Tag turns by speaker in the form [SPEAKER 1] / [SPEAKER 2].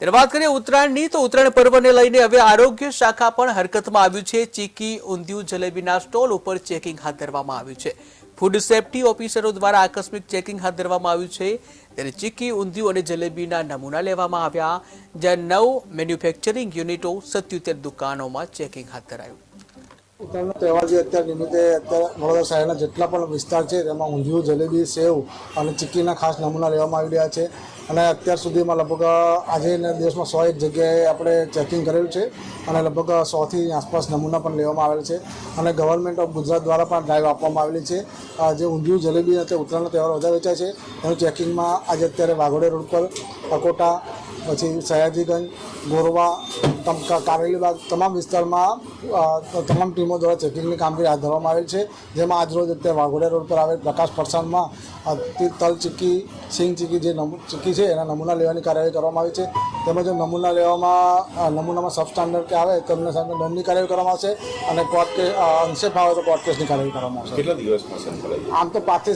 [SPEAKER 1] ત્યારે વાત કરીએ ઉત્તરાયણની તો ઉત્તરાયણ પર્વને લઈને હવે આરોગ્ય શાખા પણ હરકતમાં આવ્યું છે। ચીકી, ઊંધિયું, જલેબીના સ્ટોલ ઉપર ચેકિંગ હાથ ધરવામાં આવ્યું છે। ફૂડ સેફ્ટી ઓફિસરો દ્વારા આકસ્મિક ચેકિંગ હાથ ધરવામાં આવ્યું છે। ત્યારે ચીકી, ઊંધિયું અને જલેબીના નમૂના લેવામાં આવ્યા, જ્યાં 9 મેન્યુફેક્ચરિંગ યુનિટો 77 દુકાનોમાં ચેકિંગ હાથ ધરાયું।
[SPEAKER 2] ઉત્તરાયણનો તહેવાર જે અત્યારે નિમિત્તે વડોદરા શહેરના જેટલા પણ વિસ્તાર છે તેમાં ઊંધિયું, જલેબી, સેવ અને ચીક્કીના ખાસ નમૂના લેવામાં આવી રહ્યા છે અને અત્યાર સુધીમાં લગભગ આજે દેશમાં 101 જગ્યાએ આપણે ચેકિંગ કરેલું છે અને લગભગ 100થી આસપાસ નમૂના પણ લેવામાં આવેલ છે અને ગવર્મેન્ટ ઓફ ગુજરાત દ્વારા પણ ડ્રાઈવ આપવામાં આવેલી છે। જે ઊંધિયું, જલેબી અને ઉત્તરાયણનો તહેવાર વધારે વેચાય છે એનું ચેકિંગમાં આજે અત્યારે વાઘોડે રોડ પર અકોટા, પછી સયાજીગંજ, ગોરવા, કારેલીબાગ તમામ વિસ્તારમાં તમામ ટીમો દ્વારા ચેકિંગની કામગીરી હાથ ધરવામાં આવેલ છે, જેમાં આજરોજ અત્યારે વાઘોડા રોડ પર આવેલ પ્રકાશ ફરસાણમાં તલ ચીક્કી, સિંગ ચીક્કી જે ચીક્કી છે એના નમૂના લેવાની કાર્યવાહી કરવામાં આવી છે। તેમજ નમૂના નમૂનામાં સબસ્ટાન્ડર્ડ કે આવે તો એમને સામે દંડની કાર્યવાહી કરવામાં આવશે અને કોર્ટ કે અનસેફ આવે તો કોર્ટ કેસની કાર્યવાહી કરવામાં આવશે।
[SPEAKER 3] કેટલા દિવસમાં સેમ્પલ આવી?
[SPEAKER 2] આમ તો 5 થી